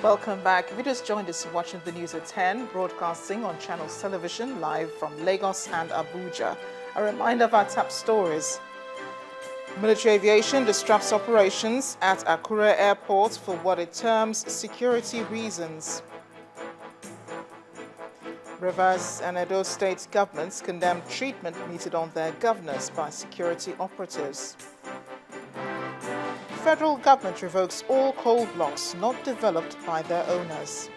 Welcome back. If you just joined us watching the news at 10, broadcasting on Channels Television live from Lagos and Abuja. A reminder of our top stories. Military aviation disrupts operations at Akure Airport for what it terms security reasons. Rivers and Edo state governments condemn treatment meted on their governors by security operatives. Federal government revokes all coal blocks not developed by their owners.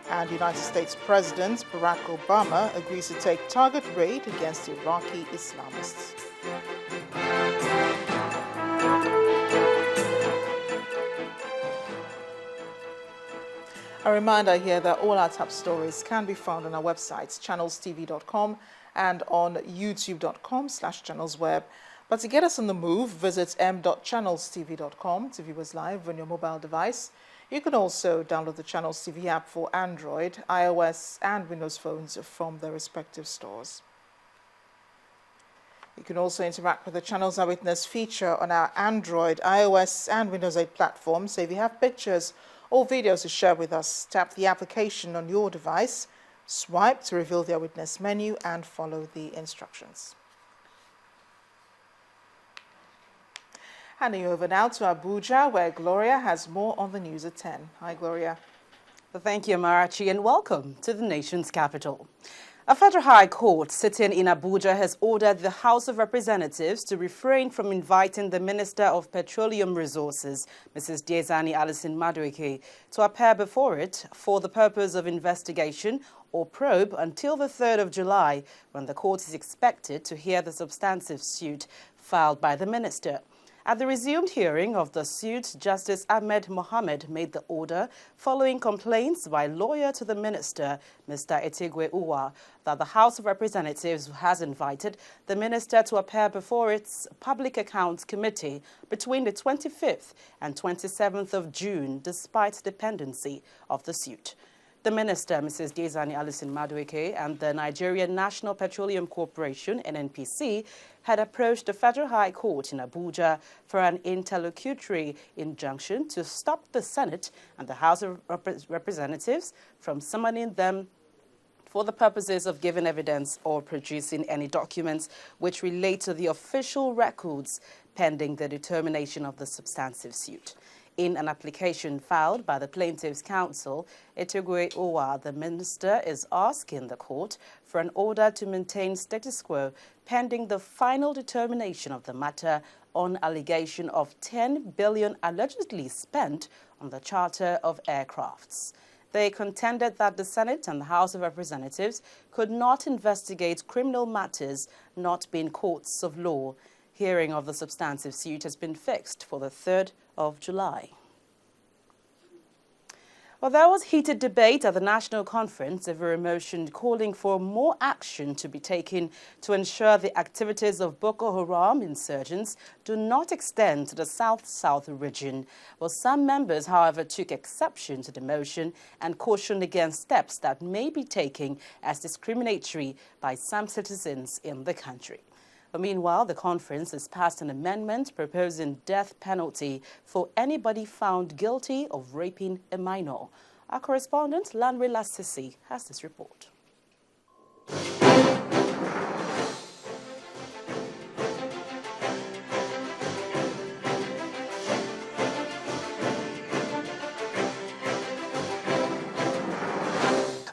And United States President Barack Obama agrees to take target raid against Iraqi Islamists. A reminder here that all our top stories can be found on our websites, channelstv.com and on youtube.com/channelsweb. But to get us on the move, visit m.channelstv.com to view us live on your mobile device. You can also download the Channels TV app for Android, iOS, and Windows phones from their respective stores. You can also interact with the Channels Eyewitness feature on our Android, iOS, and Windows 8 platforms. So if you have pictures or videos to share with us, tap the application on your device, swipe to reveal the Eyewitness menu, and follow the instructions. Handing over now to Abuja, where Gloria has more on the news at 10. Hi, Gloria. Thank you, Marachi, and welcome to the nation's capital. A federal high court sitting in Abuja has ordered the House of Representatives to refrain from inviting the Minister of Petroleum Resources, Mrs. Diezani Alison Madueke, to appear before it for the purpose of investigation or probe until the 3rd of July, when the court is expected to hear the substantive suit filed by the minister. At the resumed hearing of the suit, Justice Ahmed Mohammed made the order following complaints by lawyer to the minister, Mr. Etigwe Uwa, that the House of Representatives has invited the minister to appear before its Public Accounts Committee between the 25th and 27th of June, despite dependency of the suit. The minister, Mrs. Diezani Alison Madueke, and the Nigerian National Petroleum Corporation, NNPC, had approached the Federal High Court in Abuja for an interlocutory injunction to stop the Senate and the House of Representatives from summoning them for the purposes of giving evidence or producing any documents which relate to the official records pending the determination of the substantive suit. In an application filed by the Plaintiff's Counsel, Etigwe Uwa, the minister, is asking the court for an order to maintain status quo pending the final determination of the matter on allegation of 10 billion allegedly spent on the charter of aircrafts. They contended that the Senate and the House of Representatives could not investigate criminal matters not being courts of law. Hearing of the substantive suit has been fixed for the 3rd of July. Well, there was heated debate at the National Conference over a motion calling for more action to be taken to ensure the activities of Boko Haram insurgents do not extend to the South-South region. Well, some members, however, took exception to the motion and cautioned against steps that may be taken as discriminatory by some citizens in the country. But meanwhile, the conference has passed an amendment proposing death penalty for anybody found guilty of raping a minor. Our correspondent, Lanre Lassisi, has this report.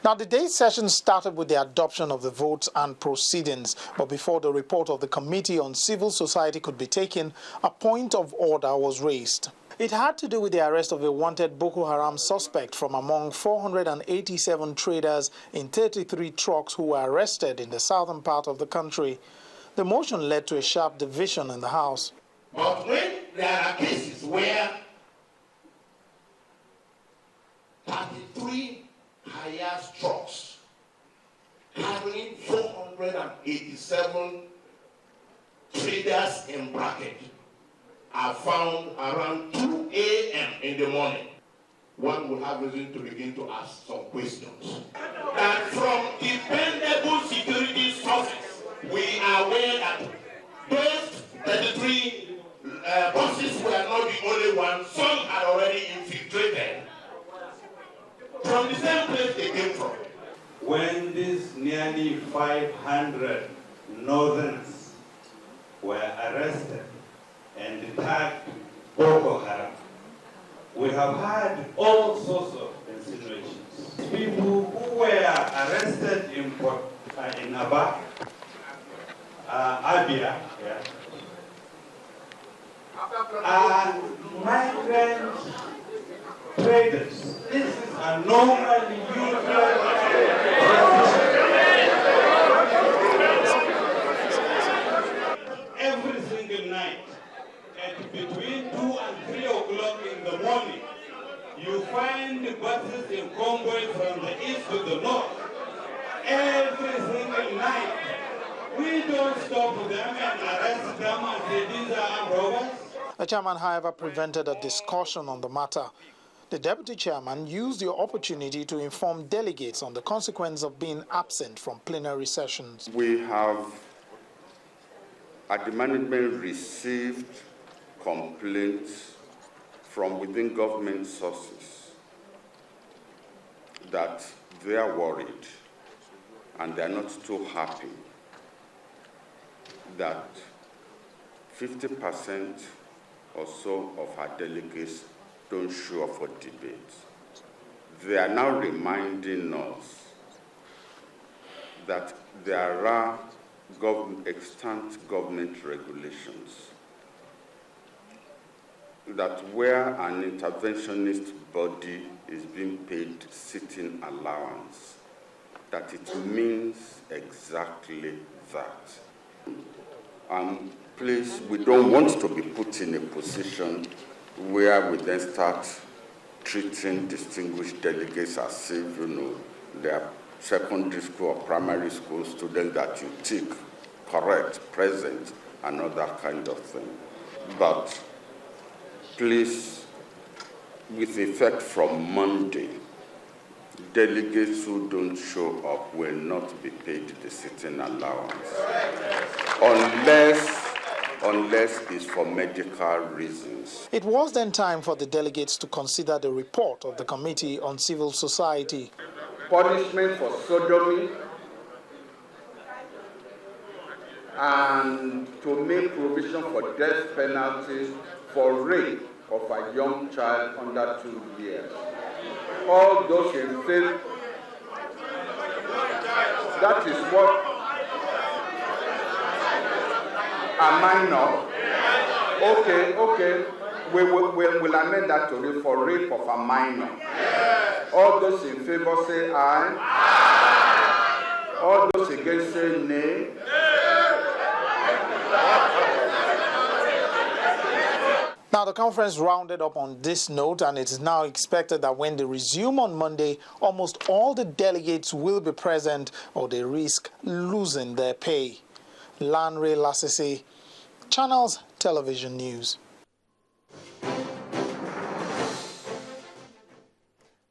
Now, the day's session started with the adoption of the votes and proceedings, but before the report of the Committee on Civil Society could be taken, a point of order was raised. It had to do with the arrest of a wanted Boko Haram suspect from among 487 traders in 33 trucks who were arrested in the southern part of the country. The motion led to a sharp division in the House. But when there are cases where 33 highest trucks carrying 487 traders in bracket are found around 2 a.m. in the morning, one will have reason to begin to ask some questions. And from dependable security sources, we are aware that those 33 buses were not the only ones. Some had already nearly 500 northerners were arrested and tagged Boko Haram. We have had all sorts of insinuations. People who were arrested in Aba, Abia, are migrant traders. This is a normal, usual. Every single night, at between 2 and 3 o'clock in the morning, you find buses in convoy from the east to the north. Every single night. We don't stop them and arrest them and say these are armed robbers. The chairman, however, prevented a discussion on the matter. The deputy chairman used the opportunity to inform delegates on the consequence of being absent from plenary sessions. We have, at the management, received complaints from within government sources that they are worried and they are not too happy that 50% or so of our delegates don't show up for debate. They are now reminding us that there are extant government regulations that where an interventionist body is being paid sitting allowance, that it means exactly that. Please, we don't want to be put in a position where we then start treating distinguished delegates as if, they are secondary school or primary school students that you tick, correct, present, and all that kind of thing. But please, with effect from Monday, delegates who don't show up will not be paid the sitting allowance, unless it's for medical reasons. It was then time for the delegates to consider the report of the Committee on Civil Society. Punishment for sodomy and to make provision for death penalty for rape of a young child under 2 years. All those in favor, that is what a minor. Okay. We'll amend that to read for rape of a minor. All those in favor say aye. All those against say nay. Now, the conference rounded up on this note, and it is now expected that when they resume on Monday, almost all the delegates will be present or they risk losing their pay. Lanre Lasisi, Channels Television News.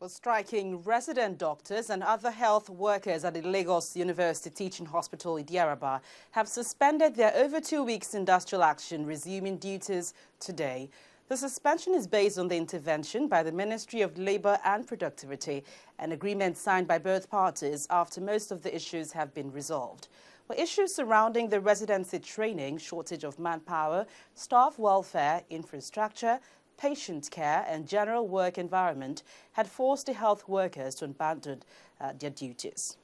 Well, striking resident doctors and other health workers at the Lagos University Teaching Hospital Idiaraba have suspended their over 2 weeks industrial action, resuming duties today. The suspension is based on the intervention by the Ministry of Labour and Productivity, an agreement signed by both parties after most of the issues have been resolved. Well, issues surrounding the residency training, shortage of manpower, staff welfare, infrastructure, patient care and general work environment had forced the health workers to abandon their duties.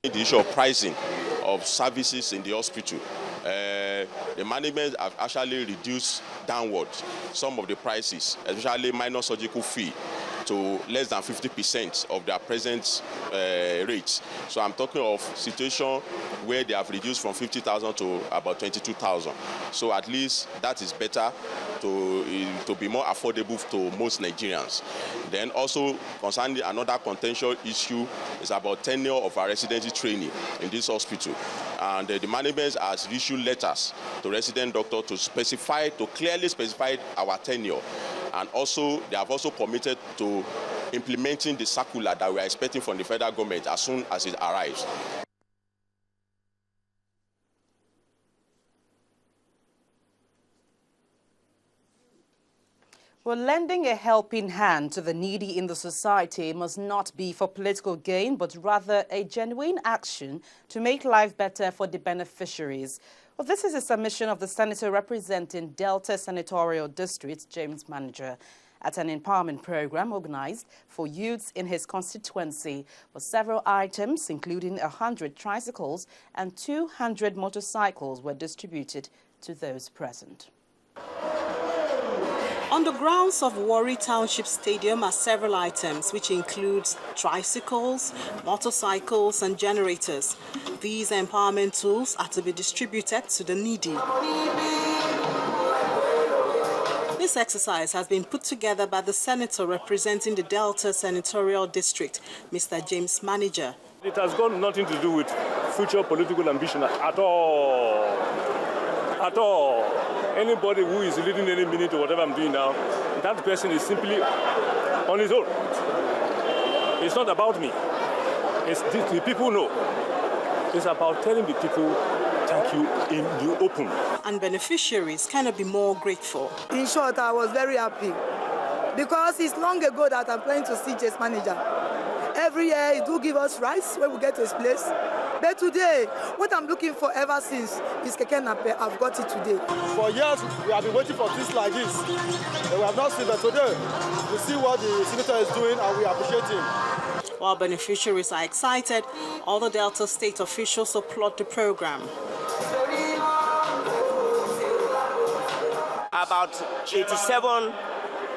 The issue of pricing of services in the hospital, the management have actually reduced downward some of the prices, especially minor surgical fee, to less than 50% of their present rates. So I'm talking of situation where they have reduced from 50,000 to about 22,000. So at least that is better to be more affordable to most Nigerians. Then also concerning another contentious issue is about tenure of our residency training in this hospital. And the management has issued letters to resident doctors to clearly specify our tenure. And also, they have also committed to implementing the circular that we are expecting from the federal government as soon as it arrives. Well, lending a helping hand to the needy in the society must not be for political gain, but rather a genuine action to make life better for the beneficiaries. Well, this is a submission of the senator representing Delta Senatorial District, James Manager, at an empowerment program organized for youths in his constituency, where several items, including 100 tricycles and 200 motorcycles, were distributed to those present. On the grounds of Warri Township Stadium are several items, which includes tricycles, motorcycles and generators. These empowerment tools are to be distributed to the needy. This exercise has been put together by the senator representing the Delta Senatorial District, Mr. James Manager. It has got nothing to do with future political ambition at all. At all. Anybody who is leading any minute or whatever I'm doing now, that person is simply on his own. It's not about me. It's the people know. It's about telling the people thank you in the open. And beneficiaries cannot be more grateful. In short, I was very happy because it's long ago that I'm planning to see James Manager. Every year he do give us rice when we get to his place. But today, what I'm looking for ever since is Keke Nape. I've got it today. For years, we have been waiting for things like this. And we have not seen it today. We see what the senator is doing and we appreciate him. While beneficiaries are excited, all the Delta state officials applaud the program. About 87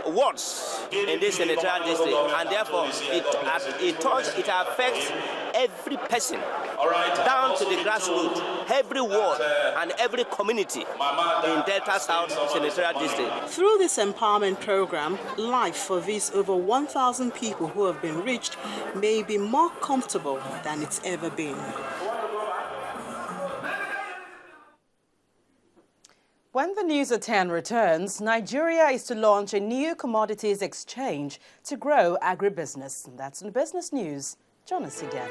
wards in this senatorial district, and therefore it affects every person, down to the grassroots, every ward and every community in Delta South Senatorial District. Through this empowerment program, life for these over 1,000 people who have been reached may be more comfortable than it's ever been. When the News at 10 returns, Nigeria is to launch a new commodities exchange to grow agribusiness. And that's in the business news. Join us again.